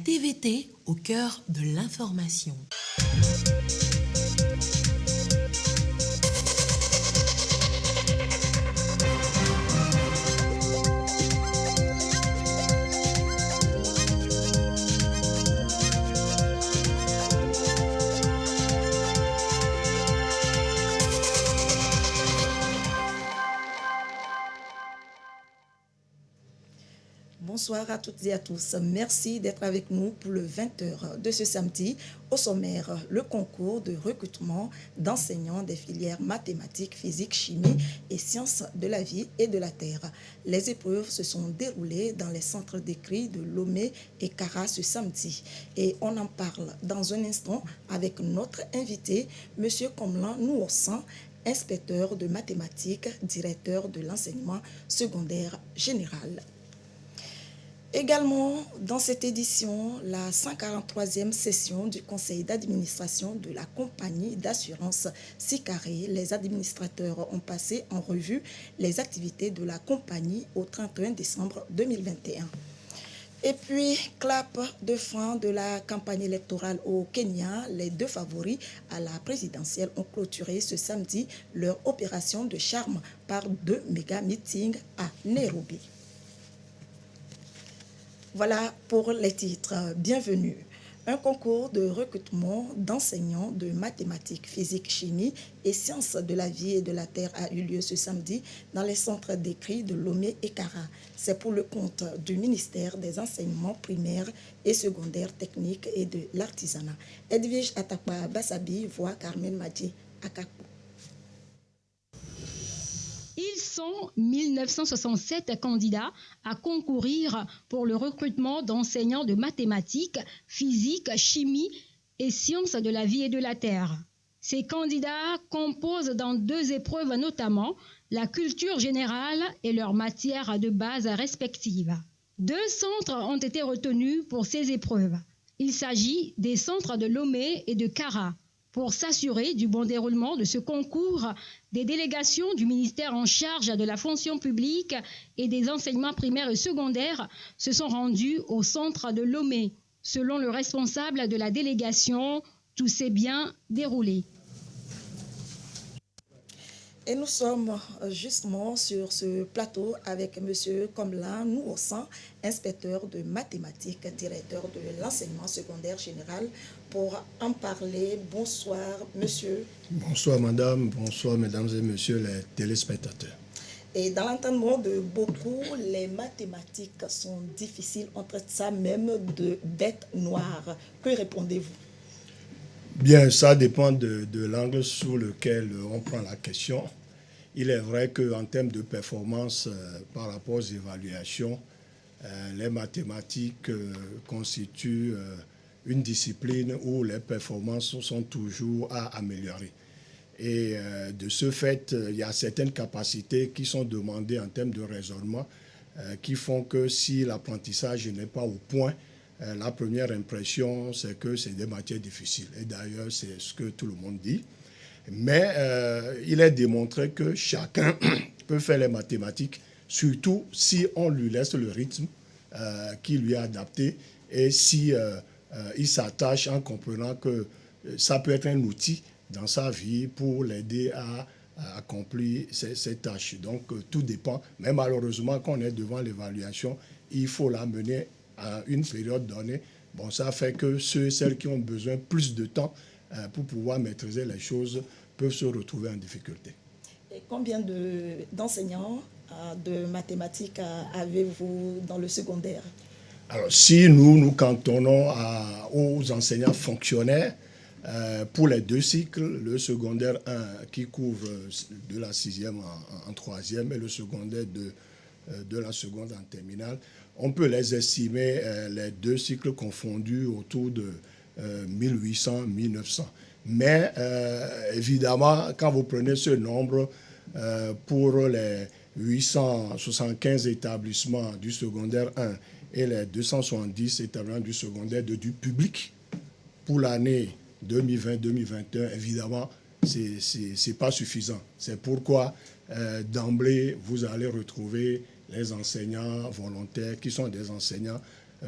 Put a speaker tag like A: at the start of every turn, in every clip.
A: TVT au cœur de l'information.
B: Bonsoir à toutes et à tous. Merci d'être avec nous pour le 20h de ce samedi. Au sommaire, le concours de recrutement d'enseignants des filières mathématiques, physique, chimie et sciences de la vie et de la terre. Les épreuves se sont déroulées dans les centres d'écrit de Lomé et Kara ce samedi. Et on en parle dans un instant avec notre invité, M. Komlan Nouossan, inspecteur de mathématiques, directeur de l'enseignement secondaire général. Également, dans cette édition, la 143e session du conseil d'administration de la compagnie d'assurance Sicaré. Les administrateurs ont passé en revue les activités de la compagnie au 31 décembre 2021. Et puis, clap de fin de la campagne électorale au Kenya, les deux favoris à la présidentielle ont clôturé ce samedi leur opération de charme par 2 méga-meetings à Nairobi. Voilà pour les titres. Bienvenue. Un concours de recrutement d'enseignants de mathématiques, physique, chimie et sciences de la vie et de la terre a eu lieu ce samedi dans les centres d'écrit de Lomé et Kara. C'est pour le compte du ministère des enseignements primaires et secondaires techniques et de l'artisanat. Edwige Atakpa Bassabi voit Carmen Madji Akakou.
C: Ils sont 1967 candidats à concourir pour le recrutement d'enseignants de mathématiques, physique, chimie et sciences de la vie et de la terre. Ces candidats composent dans 2 épreuves notamment la culture générale et leurs matières de base respectives. 2 centres ont été retenus pour ces épreuves. Il s'agit des centres de Lomé et de Kara. Pour s'assurer du bon déroulement de ce concours, des délégations du ministère en charge de la fonction publique et des enseignements primaires et secondaires se sont rendues au centre de Lomé. Selon le responsable de la délégation, tout s'est bien déroulé.
B: Et nous sommes justement sur ce plateau avec M. Komlan Nouossan, inspecteur de mathématiques, directeur de l'enseignement secondaire général, pour en parler. Bonsoir, monsieur.
D: Bonsoir, madame. Bonsoir, mesdames et messieurs les téléspectateurs.
B: Et dans l'entendement de beaucoup, les mathématiques sont difficiles, on traite ça même de bête noire. Que répondez-vous?
D: Bien, ça dépend de l'angle sous lequel on prend la question. Il est vrai qu'en termes de performance par rapport aux évaluations, les mathématiques constituent une discipline où les performances sont toujours à améliorer. Et de ce fait, il y a certaines capacités qui sont demandées en termes de raisonnement qui font que si l'apprentissage n'est pas au point, la première impression, c'est que c'est des matières difficiles. Et d'ailleurs, c'est ce que tout le monde dit. Mais il est démontré que chacun peut faire les mathématiques, surtout si on lui laisse le rythme qui lui est adapté et si il s'attache en comprenant que ça peut être un outil dans sa vie pour l'aider à accomplir ses tâches. Donc tout dépend. Mais malheureusement, quand on est devant l'évaluation, il faut la mener à une période donnée. Bon, ça fait que ceux et celles qui ont besoin plus de temps pour pouvoir maîtriser les choses peuvent se retrouver en difficulté.
B: Et combien d'enseignants de mathématiques avez-vous dans le secondaire?
D: Alors, si nous cantonnons aux enseignants fonctionnaires, pour les 2 cycles, le secondaire 1 qui couvre de la 6e en 3e et le secondaire de la seconde en terminale, on peut les estimer, les 2 cycles confondus, autour de 1800-1900. Mais évidemment, quand vous prenez ce nombre pour les 875 établissements du secondaire 1 et les 270 établissements du secondaire du public pour l'année 2020-2021, évidemment, ce n'est pas suffisant. C'est pourquoi d'emblée, vous allez retrouver les enseignants volontaires qui sont des enseignants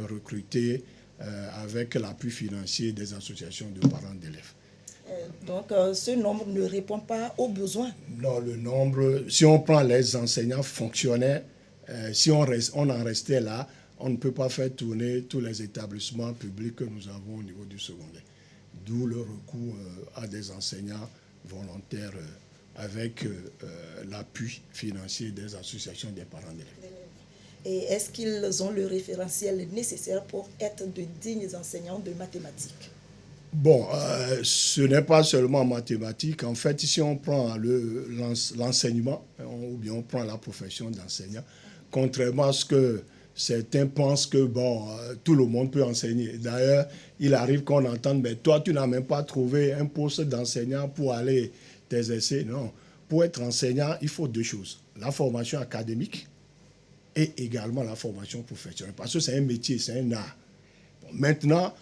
D: recrutés avec l'appui financier des associations de parents d'élèves.
B: Donc, ce nombre ne répond pas aux besoins.
D: Non, le nombre, si on prend les enseignants fonctionnaires, si on en restait là, on ne peut pas faire tourner tous les établissements publics que nous avons au niveau du secondaire. D'où le recours à des enseignants volontaires avec l'appui financier des associations des parents d'élèves.
B: Et est-ce qu'ils ont le référentiel nécessaire pour être de dignes enseignants de mathématiques?
D: Bon, ce n'est pas seulement en mathématiques. En fait, si on prend l'enseignement, ou bien on prend la profession d'enseignant, contrairement à ce que certains pensent que tout le monde peut enseigner. D'ailleurs, il arrive qu'on entende, mais toi, tu n'as même pas trouvé un poste d'enseignant pour aller t'exercer. Non. Pour être enseignant, il faut deux choses. La formation académique et également la formation professionnelle. Parce que c'est un métier, c'est un art. Bon, maintenant,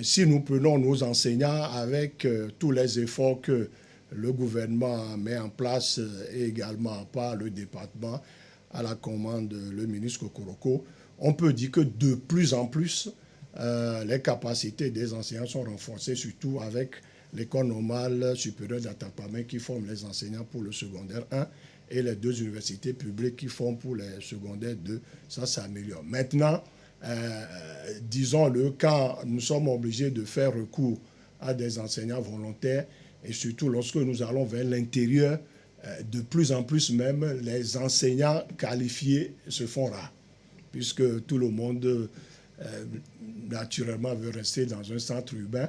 D: si nous prenons nos enseignants avec tous les efforts que le gouvernement met en place et également par le département à la commande le ministre Kokoroko, on peut dire que de plus en plus, les capacités des enseignants sont renforcées, surtout avec l'école normale supérieure d'Atapamé qui forme les enseignants pour le secondaire 1 et les deux universités publiques qui forment pour les secondaires 2. Ça s'améliore. Maintenant, disons-le, quand nous sommes obligés de faire recours à des enseignants volontaires, et surtout lorsque nous allons vers l'intérieur, de plus en plus même, les enseignants qualifiés se font rares, puisque tout le monde, naturellement, veut rester dans un centre urbain.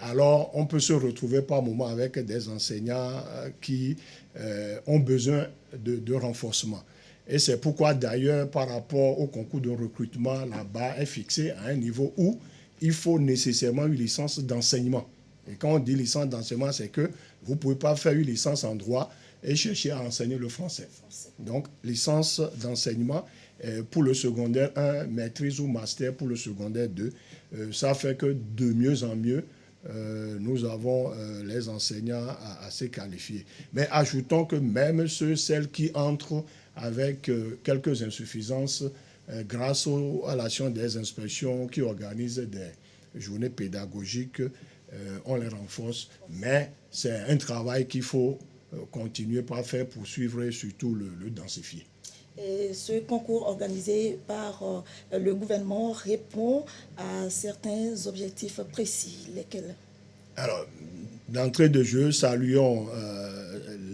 D: Alors, on peut se retrouver par moments avec des enseignants qui ont besoin de renforcement. Et c'est pourquoi, d'ailleurs, par rapport au concours de recrutement, la barre est fixée à un niveau où il faut nécessairement une licence d'enseignement. Et quand on dit licence d'enseignement, c'est que vous ne pouvez pas faire une licence en droit et chercher à enseigner le français. Donc, licence d'enseignement pour le secondaire 1, maîtrise ou master pour le secondaire 2. Ça fait que de mieux en mieux, nous avons les enseignants assez qualifiés. Mais ajoutons que même celles qui entrent avec quelques insuffisances, grâce à l'action des inspections qui organisent des journées pédagogiques, on les renforce. Mais c'est un travail qu'il faut continuer par faire, poursuivre et surtout le densifier.
B: Et ce concours organisé par le gouvernement répond à certains objectifs précis, lesquels? Alors,
D: d'entrée de jeu, saluons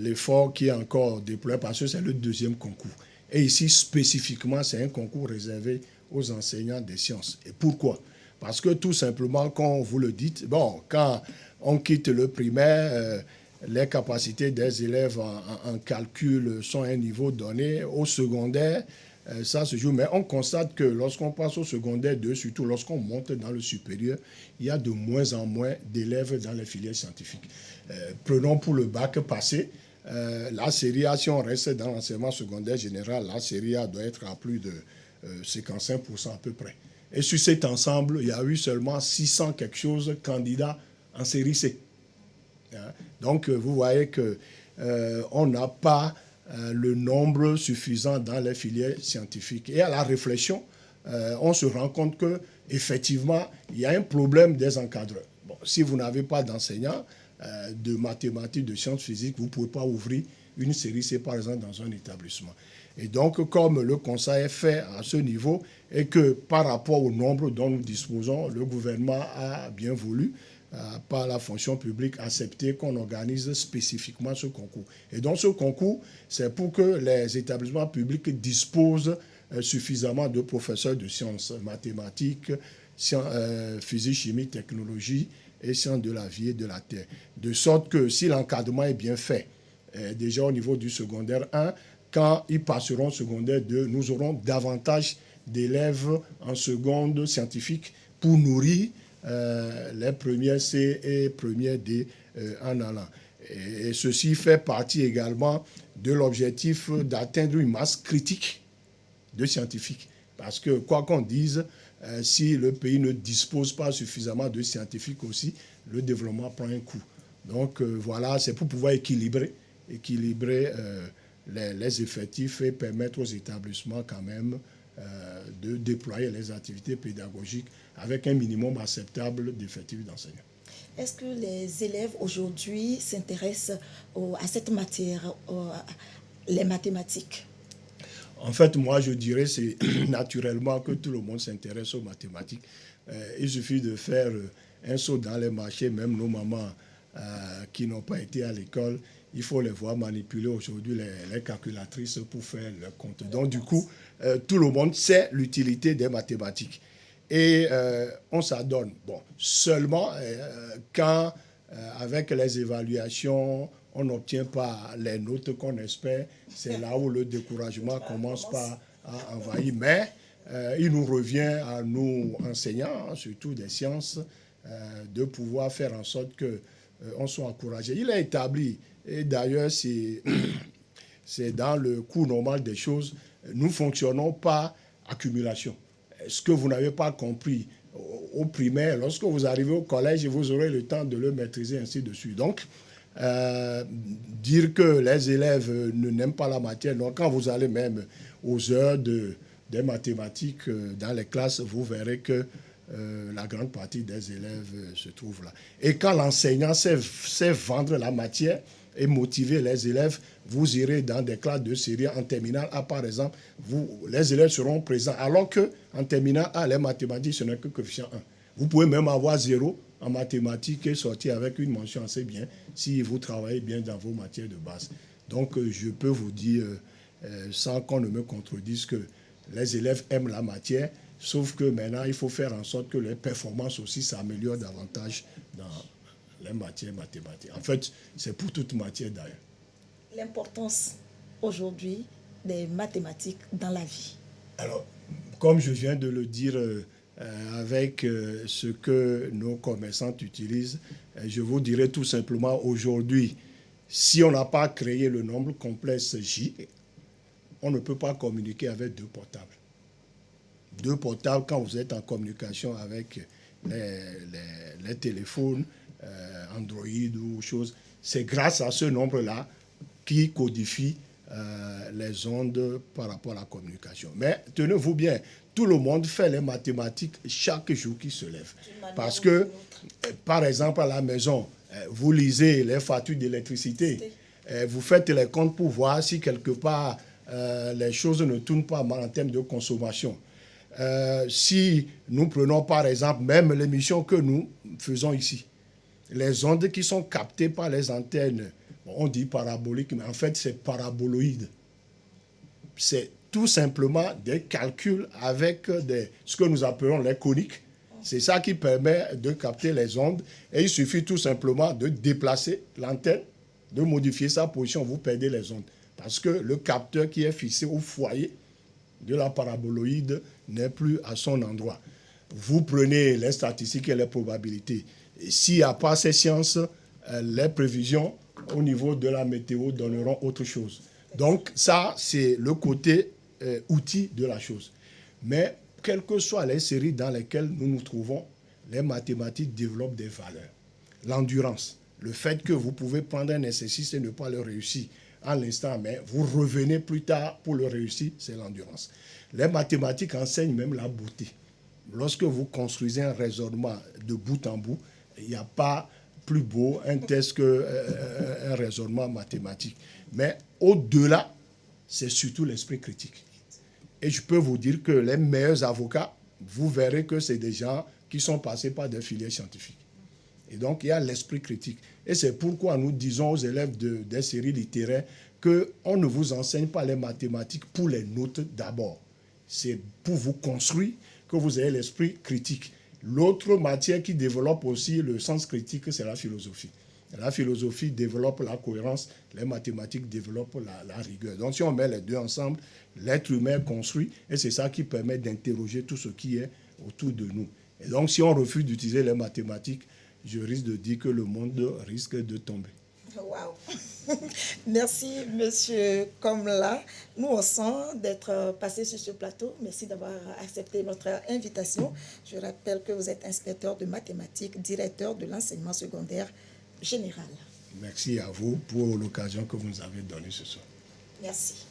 D: l'effort qui est encore déployé parce que c'est le deuxième concours. Et ici, spécifiquement, c'est un concours réservé aux enseignants des sciences. Et pourquoi? Parce que tout simplement, comme vous le dites, quand on quitte le primaire, les capacités des élèves en calcul sont à un niveau donné. Au secondaire, ça se joue. Mais on constate que lorsqu'on passe au secondaire 2, surtout lorsqu'on monte dans le supérieur, il y a de moins en moins d'élèves dans les filières scientifiques. Prenons pour le bac passé, la série A, si on reste dans l'enseignement secondaire général, la série A doit être à plus de 55% à peu près. Et sur cet ensemble, il y a eu seulement 600 quelque chose candidats en série C. Donc, vous voyez qu'on n'a pas le nombre suffisant dans les filières scientifiques. Et à la réflexion, on se rend compte qu'effectivement, il y a un problème des encadreurs. Bon, si vous n'avez pas d'enseignants de mathématiques, de sciences physiques, vous ne pouvez pas ouvrir une série C, par exemple, dans un établissement. Et donc, comme le constat est fait à ce niveau, et que par rapport au nombre dont nous disposons, le gouvernement a bien voulu, par la fonction publique, accepter qu'on organise spécifiquement ce concours. Et donc, ce concours, c'est pour que les établissements publics disposent suffisamment de professeurs de sciences mathématiques, physique, chimie, technologie et sciences de la vie et de la terre. De sorte que si l'encadrement est bien fait, déjà au niveau du secondaire 1, quand ils passeront au secondaire 2, nous aurons davantage d'élèves en seconde scientifique pour nourrir les premières C et premières D en allant. Et ceci fait partie également de l'objectif d'atteindre une masse critique de scientifiques. Parce que, quoi qu'on dise, si le pays ne dispose pas suffisamment de scientifiques aussi, le développement prend un coup. Donc voilà, c'est pour pouvoir équilibrer les effectifs et permettre aux établissements quand même de déployer les activités pédagogiques avec un minimum acceptable d'effectifs d'enseignants.
B: Est-ce que les élèves aujourd'hui s'intéressent à cette matière, les mathématiques?
D: En fait, moi, je dirais c'est naturellement que tout le monde s'intéresse aux mathématiques. Il suffit de faire un saut dans les marchés, même nos mamans qui n'ont pas été à l'école, il faut les voir manipuler aujourd'hui les calculatrices pour faire leurs comptes. Donc, du coup, tout le monde sait l'utilité des mathématiques. Et on s'adonne. Bon, seulement quand, avec les évaluations, on n'obtient pas les notes qu'on espère, c'est là où le découragement commence à envahir. Mais il nous revient à nous, enseignants, surtout des sciences, de pouvoir faire en sorte qu'on soit encouragé. Il est établi, et d'ailleurs, c'est dans le cours normal des choses, nous ne fonctionnons pas accumulation. Ce que vous n'avez pas compris au primaire, lorsque vous arrivez au collège, vous aurez le temps de le maîtriser, ainsi de suite. Donc, dire que les élèves n'aiment pas la matière, donc quand vous allez même aux heures des mathématiques dans les classes, vous verrez que la grande partie des élèves se trouve là. Et quand l'enseignant sait vendre la matière et motiver les élèves, vous irez dans des classes de série en terminale A, par exemple, les élèves seront présents, alors qu'en terminale A, les mathématiques, ce n'est que coefficient 1. Vous pouvez même avoir 0 en mathématiques et sortir avec une mention assez bien si vous travaillez bien dans vos matières de base. Donc, je peux vous dire, sans qu'on ne me contredise, que les élèves aiment la matière, sauf que maintenant, il faut faire en sorte que les performances aussi s'améliorent davantage dans les matières mathématiques. En fait, c'est pour toute matière d'ailleurs.
B: L'importance aujourd'hui des mathématiques dans la vie.
D: Alors, comme je viens de le dire avec ce que nos commerçants utilisent, je vous dirais tout simplement aujourd'hui, si on n'a pas créé le nombre complexe J, on ne peut pas communiquer avec 2 portables. 2 portables, quand vous êtes en communication avec les téléphones, Android ou choses, c'est grâce à ce nombre-là qui codifie les ondes par rapport à la communication. Mais tenez-vous bien, tout le monde fait les mathématiques chaque jour qui se lève. Parce que, par exemple, à la maison, vous lisez les factures d'électricité, vous faites les comptes pour voir si quelque part les choses ne tournent pas mal en termes de consommation. Si nous prenons par exemple même l'émission que nous faisons ici, les ondes qui sont captées par les antennes, on dit parabolique, mais en fait c'est paraboloïde. C'est tout simplement des calculs avec ce que nous appelons les coniques. C'est ça qui permet de capter les ondes et il suffit tout simplement de déplacer l'antenne, de modifier sa position, vous perdez les ondes. Parce que le capteur qui est fixé au foyer de la paraboloïde n'est plus à son endroit. Vous prenez les statistiques et les probabilités. S'il n'y a pas ces sciences, les prévisions au niveau de la météo donneront autre chose. Donc ça, c'est le côté outil de la chose. Mais quelles que soient les séries dans lesquelles nous nous trouvons, les mathématiques développent des valeurs. L'endurance, le fait que vous pouvez prendre un exercice et ne pas le réussir à l'instant, mais vous revenez plus tard pour le réussir, c'est l'endurance. Les mathématiques enseignent même la beauté. Lorsque vous construisez un raisonnement de bout en bout, il n'y a pas plus beau un test qu'un raisonnement mathématique. Mais au-delà, c'est surtout l'esprit critique. Et je peux vous dire que les meilleurs avocats, vous verrez que c'est des gens qui sont passés par des filières scientifiques. Et donc, il y a l'esprit critique. Et c'est pourquoi nous disons aux élèves des séries littéraires qu'on ne vous enseigne pas les mathématiques pour les notes d'abord. C'est pour vous construire que vous ayez l'esprit critique. L'autre matière qui développe aussi le sens critique, c'est la philosophie. La philosophie développe la cohérence, les mathématiques développent la rigueur. Donc si on met les deux ensemble, l'être humain construit et c'est ça qui permet d'interroger tout ce qui est autour de nous. Et donc si on refuse d'utiliser les mathématiques, je risque de dire que le monde risque de tomber.
B: Waouh! Merci, monsieur Komla. Nous, on sent d'être passé sur ce plateau. Merci d'avoir accepté notre invitation. Je rappelle que vous êtes inspecteur de mathématiques, directeur de l'enseignement secondaire général.
D: Merci à vous pour l'occasion que vous nous avez donnée ce soir.
B: Merci.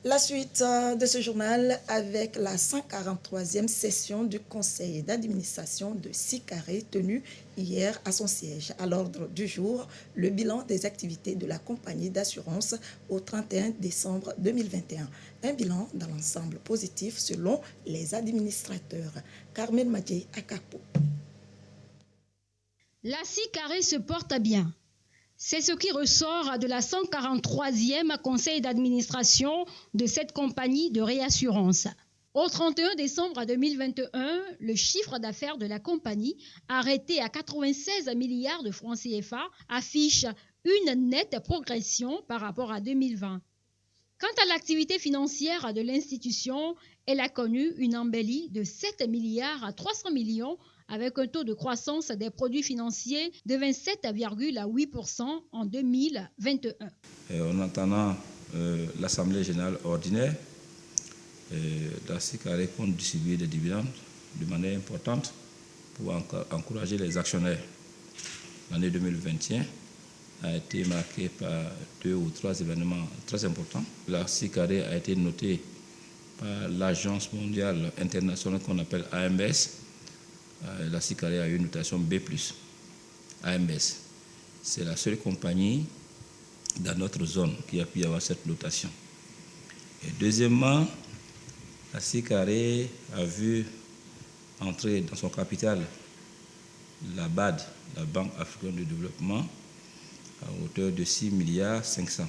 B: La suite de ce journal avec la 143e session du conseil d'administration de Sicaré tenue hier à son siège. À l'ordre du jour, le bilan des activités de la compagnie d'assurance au 31 décembre 2021. Un bilan dans l'ensemble positif selon les administrateurs. Carmen Madjé Akapo.
C: La Sicaré se porte bien. C'est ce qui ressort de la 143e conseil d'administration de cette compagnie de réassurance. Au 31 décembre 2021, le chiffre d'affaires de la compagnie, arrêté à 96 milliards de francs CFA, affiche une nette progression par rapport à 2020. Quant à l'activité financière de l'institution, elle a connu une embellie de 7 milliards à 300 millions avec un taux de croissance des produits financiers de 27,8% en 2021.
E: En attendant l'Assemblée générale ordinaire, la Sicaré compte distribuer des dividendes de manière importante pour encourager les actionnaires. L'année 2021 a été marquée par 2 ou 3 événements très importants. La Sicaré a été notée par l'Agence mondiale internationale qu'on appelle AMS. La Sicaré a eu une notation B+, AMS. C'est la seule compagnie dans notre zone qui a pu avoir cette notation. Et deuxièmement, la Sicaré a vu entrer dans son capital la BAD, la Banque africaine de développement, à hauteur de 6 milliards 500.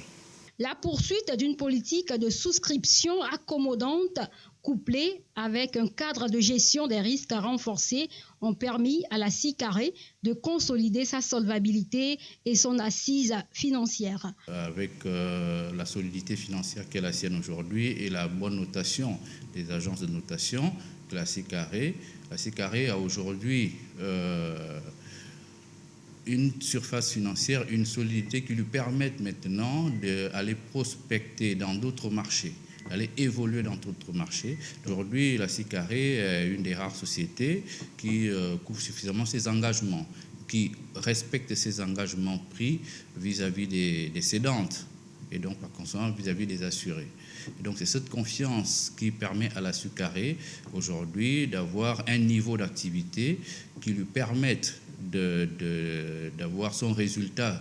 C: La poursuite d'une politique de souscription accommodante couplée avec un cadre de gestion des risques renforcés ont permis à la Sicaré de consolider sa solvabilité et son assise financière.
F: Avec la solidité financière qu'est la sienne aujourd'hui et la bonne notation des agences de notation de la Sicaré a aujourd'hui une surface financière, une solidité qui lui permettent maintenant d'aller prospecter dans d'autres marchés, d'aller évoluer dans d'autres marchés. Aujourd'hui, la Sicaré est une des rares sociétés qui couvre suffisamment ses engagements, qui respecte ses engagements pris vis-à-vis des cédantes et donc par conséquent vis-à-vis des assurés. Et donc c'est cette confiance qui permet à la Sicaré aujourd'hui d'avoir un niveau d'activité qui lui permette d'avoir son résultat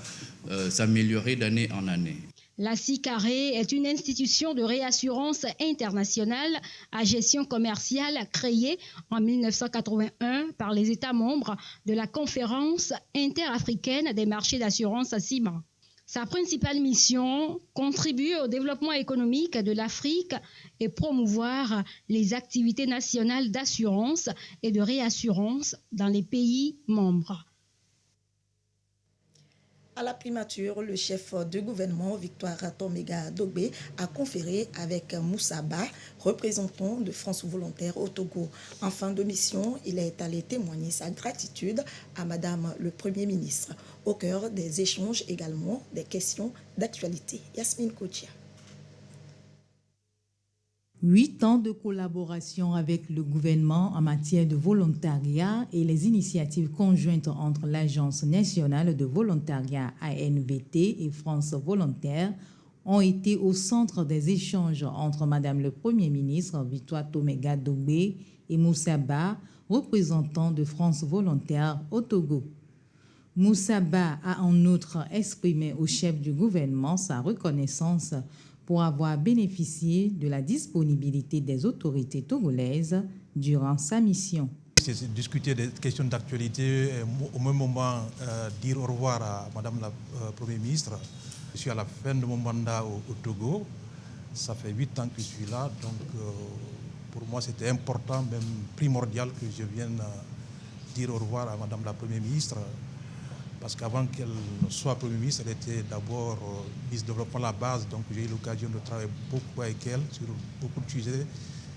F: s'améliorer d'année en année.
C: La Sicaré est une institution de réassurance internationale à gestion commerciale créée en 1981 par les États membres de la Conférence interafricaine des marchés d'assurance CIMA. Sa principale mission, contribuer au développement économique de l'Afrique et promouvoir les activités nationales d'assurance et de réassurance dans les pays membres.
B: À la primature, le chef de gouvernement, Victoire Toméga Dogbe, a conféré avec Moussa Ba, représentant de France Volontaire au Togo. En fin de mission, il est allé témoigner sa gratitude à Madame le Premier ministre. Au cœur des échanges également, des questions d'actualité. Yasmine Kotia.
G: 8 ans de collaboration avec le gouvernement en matière de volontariat et les initiatives conjointes entre l'Agence nationale de volontariat ANVT et France Volontaire ont été au centre des échanges entre Madame le Premier ministre Victoire Toméga Dogbe et Moussa Ba, représentant de France Volontaire au Togo. Moussa Ba a en outre exprimé au chef du gouvernement sa reconnaissance pour avoir bénéficié de la disponibilité des autorités togolaises durant sa mission.
H: C'est discuter des questions d'actualité, au même moment dire au revoir à Madame la Première ministre. Je suis à la fin de mon mandat au Togo, ça fait 8 ans que je suis là, donc pour moi c'était important, même primordial que je vienne dire au revoir à Madame la Première ministre. Parce qu'avant qu'elle soit Premier ministre, elle était d'abord ministre du Développement à la base, donc j'ai eu l'occasion de travailler beaucoup avec elle sur beaucoup de sujets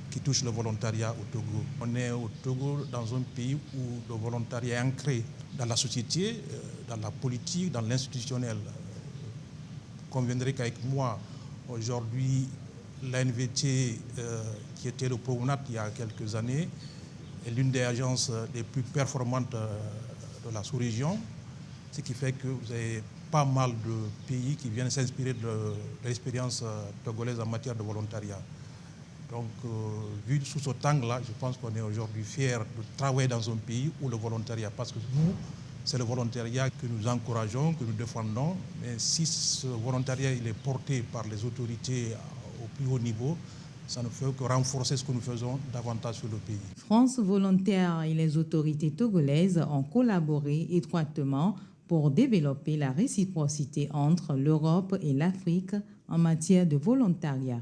H: qui touchent le volontariat au Togo. On est au Togo dans un pays où le volontariat est ancré dans la société, dans la politique, dans l'institutionnel. Vous conviendrez qu'avec moi, aujourd'hui, l'ANVT, qui était le Provenat il y a quelques années, est l'une des agences les plus performantes de la sous-région. Ce qui fait que vous avez pas mal de pays qui viennent s'inspirer de l'expérience togolaise en matière de volontariat. Donc, vu sous cet angle-là, je pense qu'on est aujourd'hui fiers de travailler dans un pays où le volontariat, parce que nous, c'est le volontariat que nous encourageons, que nous défendons, mais si ce volontariat il est porté par les autorités au plus haut niveau, ça ne fait que renforcer ce que nous faisons davantage sur le pays.
G: France Volontaire et les autorités togolaises ont collaboré étroitement pour développer la réciprocité entre l'Europe et l'Afrique en matière de volontariat.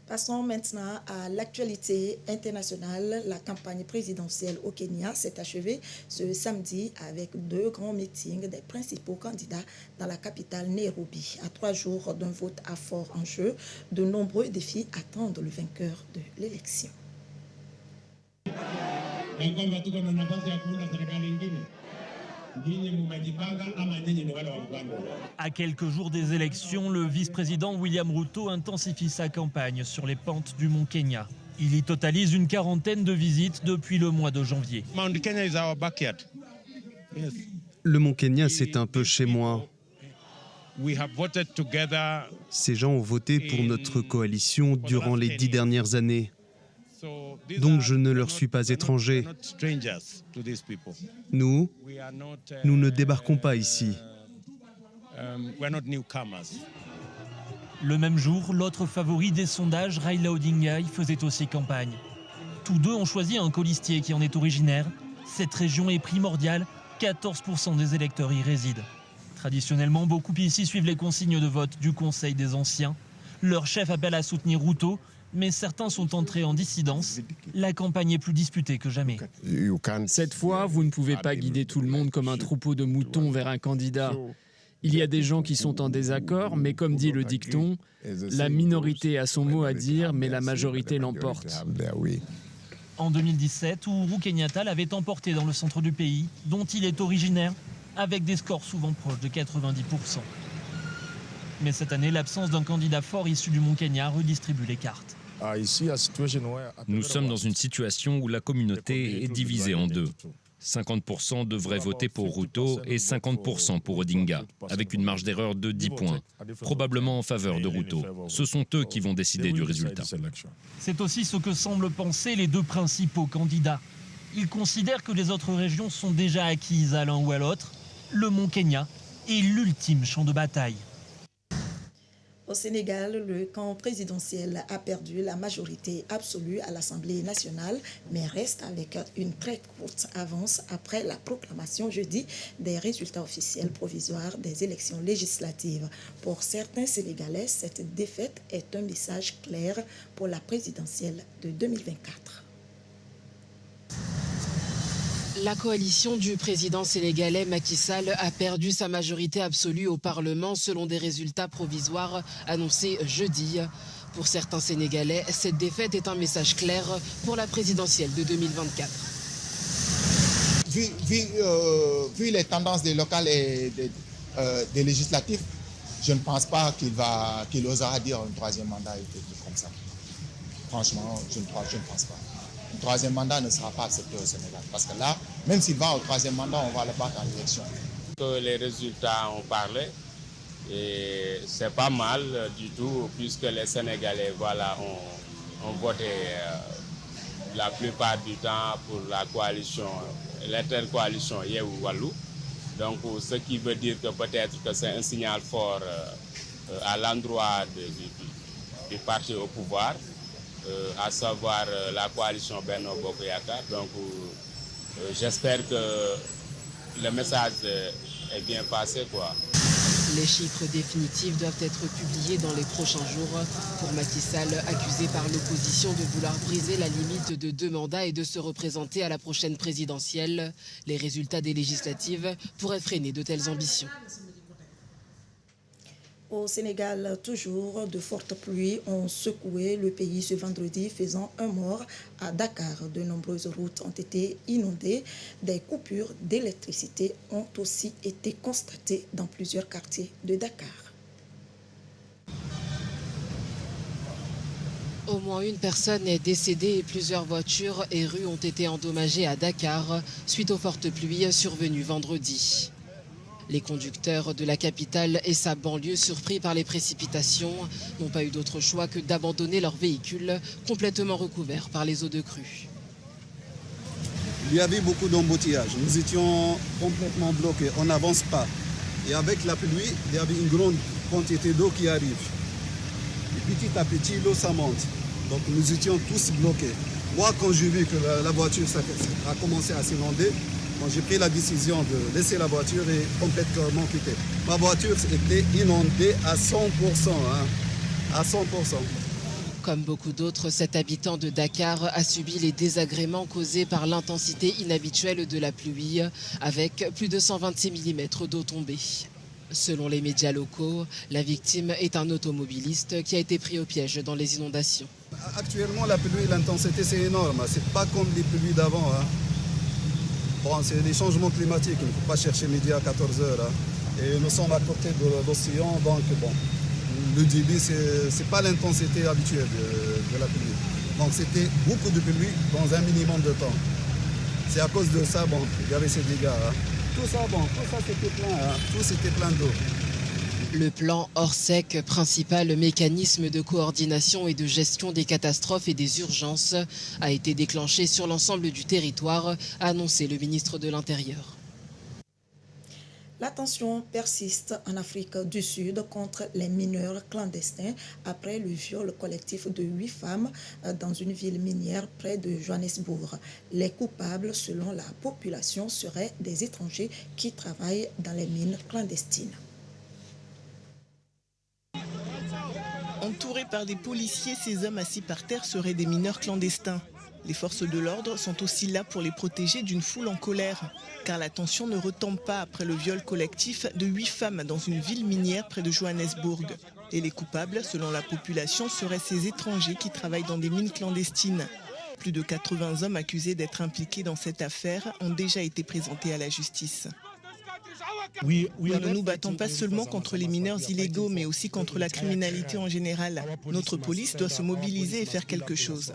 B: Passons maintenant à l'actualité internationale. La campagne présidentielle au Kenya s'est achevée ce samedi avec 2 grands meetings des principaux candidats dans la capitale Nairobi. À 3 jours d'un vote à fort enjeu, de nombreux défis attendent le vainqueur de l'élection.
I: À quelques jours des élections, le vice-président William Ruto intensifie sa campagne sur les pentes du Mont Kenya. Il y totalise une 40aine de visites depuis le mois de janvier.
J: Le Mont Kenya, c'est un peu chez moi. Ces gens ont voté pour notre coalition durant les 10 dernières années. Donc je ne leur suis pas étranger. Nous ne débarquons pas ici.
I: Le même jour, l'autre favori des sondages, Raila Odinga, y faisait aussi campagne. Tous deux ont choisi un colistier qui en est originaire. Cette région est primordiale, 14% des électeurs y résident. Traditionnellement, beaucoup ici suivent les consignes de vote du Conseil des Anciens. Leur chef appelle à soutenir Ruto, mais certains sont entrés en dissidence. La campagne est plus disputée que jamais.
K: Cette fois, vous ne pouvez pas guider tout le monde comme un troupeau de moutons vers un candidat. Il y a des gens qui sont en désaccord, mais comme dit le dicton, la minorité a son mot à dire, mais la majorité l'emporte.
I: En 2017, Uhuru Kenyatta l'avait emporté dans le centre du pays, dont il est originaire, avec des scores souvent proches de 90%. Mais cette année, l'absence d'un candidat fort issu du Mont Kenya redistribue les cartes.
L: Nous sommes dans une situation où la communauté est divisée en deux. 50% devraient voter pour Ruto et 50% pour Odinga, avec une marge d'erreur de 10 points, probablement en faveur de Ruto. Ce sont eux qui vont décider du résultat.
I: C'est aussi ce que semblent penser les 2 principaux candidats. Ils considèrent que les autres régions sont déjà acquises à l'un ou à l'autre. Le Mont Kenya est l'ultime champ de bataille.
B: Au Sénégal, le camp présidentiel a perdu la majorité absolue à l'Assemblée nationale, mais reste avec une très courte avance après la proclamation jeudi des résultats officiels provisoires des élections législatives. Pour certains Sénégalais, cette défaite est un message clair pour la présidentielle de 2024.
A: La coalition du président sénégalais Macky Sall a perdu sa majorité absolue au Parlement selon des résultats provisoires annoncés jeudi. Pour certains Sénégalais, cette défaite est un message clair pour la présidentielle de 2024.
M: Vu les tendances des locales et des législatifs, je ne pense pas qu'il osera dire un 3e mandat et tout comme ça. Franchement, je ne pense pas. Un 3e mandat ne sera pas accepté au Sénégal. Parce que là, même s'il va au 3e mandat, on va le battre en élection.
N: Les résultats ont parlé et c'est pas mal du tout puisque les Sénégalais ont voté la plupart du temps pour la coalition, l'intercoalition Yewwi Wallu. Donc ce qui veut dire que peut-être que c'est un signal fort à l'endroit du parti au pouvoir. À savoir la coalition Benno Bokk Yakaar. Donc j'espère que le message est bien passé, quoi.
A: Les chiffres définitifs doivent être publiés dans les prochains jours. Pour Macky Sall, accusé par l'opposition de vouloir briser la limite de 2 mandats et de se représenter à la prochaine présidentielle, les résultats des législatives pourraient freiner de telles ambitions.
B: Au Sénégal, toujours, de fortes pluies ont secoué le pays ce vendredi, faisant un mort à Dakar. De nombreuses routes ont été inondées. Des coupures d'électricité ont aussi été constatées dans plusieurs quartiers de Dakar.
A: Au moins une personne est décédée et plusieurs voitures et rues ont été endommagées à Dakar suite aux fortes pluies survenues vendredi. Les conducteurs de la capitale et sa banlieue, surpris par les précipitations, n'ont pas eu d'autre choix que d'abandonner leurs véhicules complètement recouverts par les eaux de crue.
O: Il y avait beaucoup d'embouteillages. Nous étions complètement bloqués. On n'avance pas. Et avec la pluie, il y avait une grande quantité d'eau qui arrive. Et petit à petit, l'eau, ça monte. Donc nous étions tous bloqués. Moi, quand j'ai vu que la voiture a commencé à s'inonder, j'ai pris la décision de laisser la voiture et complètement quitter. Ma voiture était inondée à 100%. À 100%.
A: Comme beaucoup d'autres, cet habitant de Dakar a subi les désagréments causés par l'intensité inhabituelle de la pluie, avec plus de 126 mm d'eau tombée. Selon les médias locaux, la victime est un automobiliste qui a été pris au piège dans les inondations.
O: Actuellement, la pluie, l'intensité, c'est énorme. C'est pas comme les pluies d'avant. Bon, c'est des changements climatiques. Il ne faut pas chercher midi à 14 h. Et nous sommes à côté de l'océan, donc bon. Le débit, ce n'est pas l'intensité habituelle de la pluie. Donc c'était beaucoup de pluie dans un minimum de temps. C'est à cause de ça, bon, il y avait ces dégâts. Tout ça, c'était plein, tout c'était plein d'eau.
A: Le plan Orsec, principal mécanisme de coordination et de gestion des catastrophes et des urgences, a été déclenché sur l'ensemble du territoire, a annoncé le ministre de l'Intérieur.
B: La tension persiste en Afrique du Sud contre les mineurs clandestins après le viol collectif de 8 femmes dans une ville minière près de Johannesburg. Les coupables, selon la population, seraient des étrangers qui travaillent dans les mines clandestines.
P: Entourés par des policiers, ces hommes assis par terre seraient des mineurs clandestins. Les forces de l'ordre sont aussi là pour les protéger d'une foule en colère, car la tension ne retombe pas après le viol collectif de 8 femmes dans une ville minière près de Johannesburg. Et les coupables, selon la population, seraient ces étrangers qui travaillent dans des mines clandestines. Plus de 80 hommes accusés d'être impliqués dans cette affaire ont déjà été présentés à la justice. Nous ne nous battons pas seulement contre les mineurs illégaux, mais aussi contre la criminalité en général. Notre police doit se mobiliser et faire quelque chose.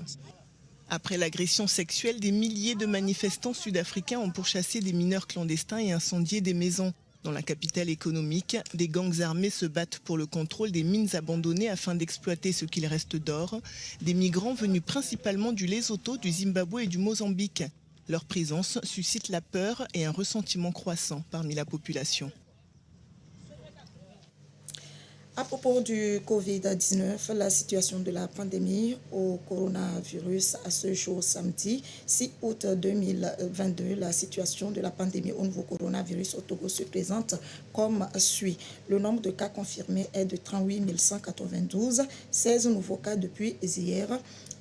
P: Après l'agression sexuelle, des milliers de manifestants sud-africains ont pourchassé des mineurs clandestins et incendié des maisons. Dans la capitale économique, des gangs armés se battent pour le contrôle des mines abandonnées afin d'exploiter ce qu'il reste d'or. Des migrants venus principalement du Lesotho, du Zimbabwe et du Mozambique. Leur présence suscite la peur et un ressentiment croissant parmi la population.
B: À propos du Covid-19, la situation de la pandémie au coronavirus à ce jour samedi 6 août 2022, la situation de la pandémie au nouveau coronavirus au Togo se présente comme suit. Le nombre de cas confirmés est de 38 192, 16 nouveaux cas depuis hier.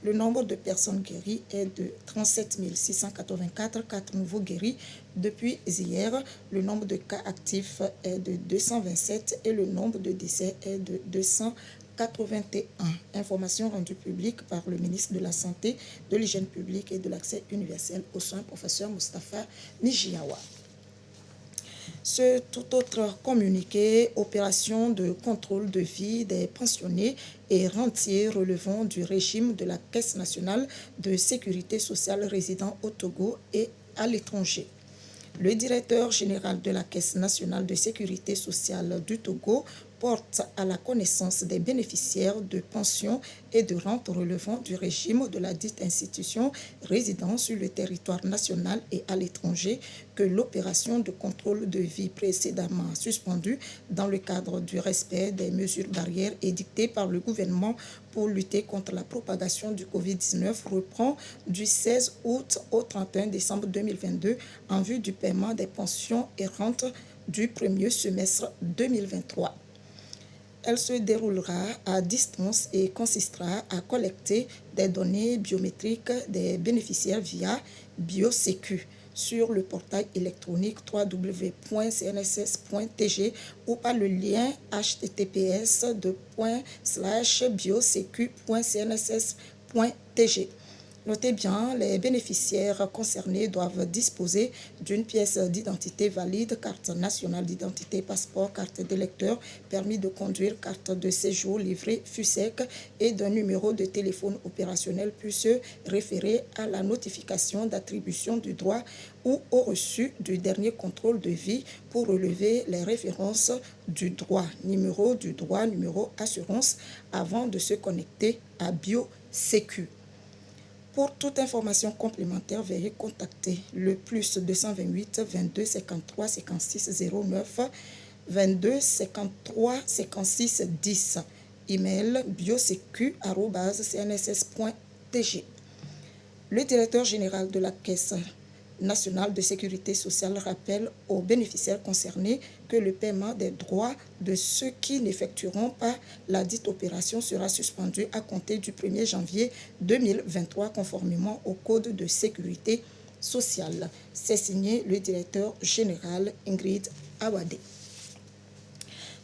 B: Le nombre de personnes guéries est de 37 684, 4 nouveaux guéris depuis hier. Le nombre de cas actifs est de 227 et le nombre de décès est de 281. Information rendue publique par le ministre de la Santé, de l'Hygiène publique et de l'Accès universel aux soins, professeur Moustapha Nijiawa. Ce tout autre communiqué, opération de contrôle de vie des pensionnés et rentiers relevant du régime de la Caisse nationale de sécurité sociale résidant au Togo et à l'étranger. Le directeur général de la Caisse nationale de sécurité sociale du Togo porte à la connaissance des bénéficiaires de pensions et de rentes relevant du régime de la dite institution résidant sur le territoire national et à l'étranger que l'opération de contrôle de vie précédemment suspendue dans le cadre du respect des mesures barrières édictées par le gouvernement pour lutter contre la propagation du Covid-19 reprend du 16 août au 31 décembre 2022 en vue du paiement des pensions et rentes du premier semestre 2023. Elle se déroulera à distance et consistera à collecter des données biométriques des bénéficiaires via BioSécu sur le portail électronique www.cnss.tg ou par le lien https://biosecu.cnss.tg. Notez bien, les bénéficiaires concernés doivent disposer d'une pièce d'identité valide, carte nationale d'identité, passeport, carte d'électeur, permis de conduire, carte de séjour, livret FUSEC et d'un numéro de téléphone opérationnel puis se référer à la notification d'attribution du droit ou au reçu du dernier contrôle de vie pour relever les références du droit, numéro du droit, numéro assurance, avant de se connecter à BioSécu. Pour toute information complémentaire, veuillez contacter le plus 228 22 53 56 09 22 53 56 10. Email biosecu@cnss.tg. Le directeur général de la Caisse nationale de sécurité sociale rappelle aux bénéficiaires concernés que le paiement des droits de ceux qui n'effectueront pas la dite opération sera suspendu à compter du 1er janvier 2023 conformément au Code de sécurité sociale. C'est signé le directeur général Ingrid Awadé.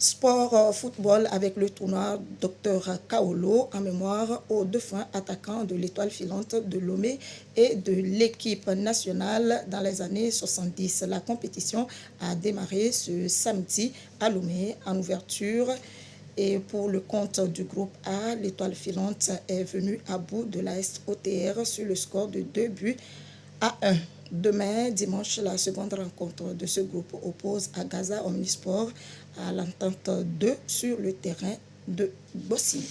B: Sport football avec le tournoi Dr Kaolo en mémoire aux défunts attaquants de l'Étoile filante de Lomé et de l'équipe nationale dans les années 70. La compétition a démarré ce samedi à Lomé en ouverture et pour le compte du groupe A, l'Étoile filante est venue à bout de la SOTR sur le score de 2-1. Demain, dimanche, la seconde rencontre de ce groupe oppose à Gaza Omnisport à l'entente 2 sur le terrain de Bossy.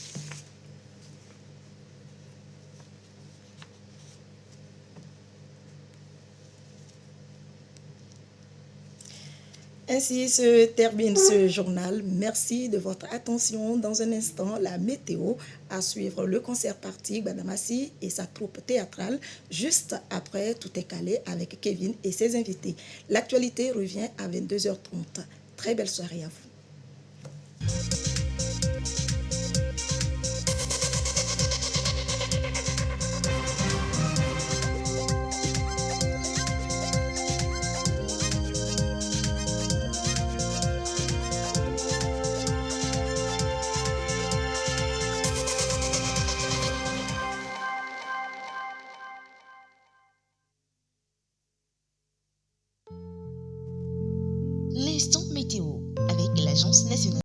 B: Ainsi se termine ce journal. Merci de votre attention. Dans un instant, la météo, à suivre le concert party Gbadamassi et sa troupe théâtrale. Juste après, tout est calé avec Kevin et ses invités. L'actualité revient à 22h30. Très belle soirée à vous.
Q: L'instant météo avec l'Agence nationale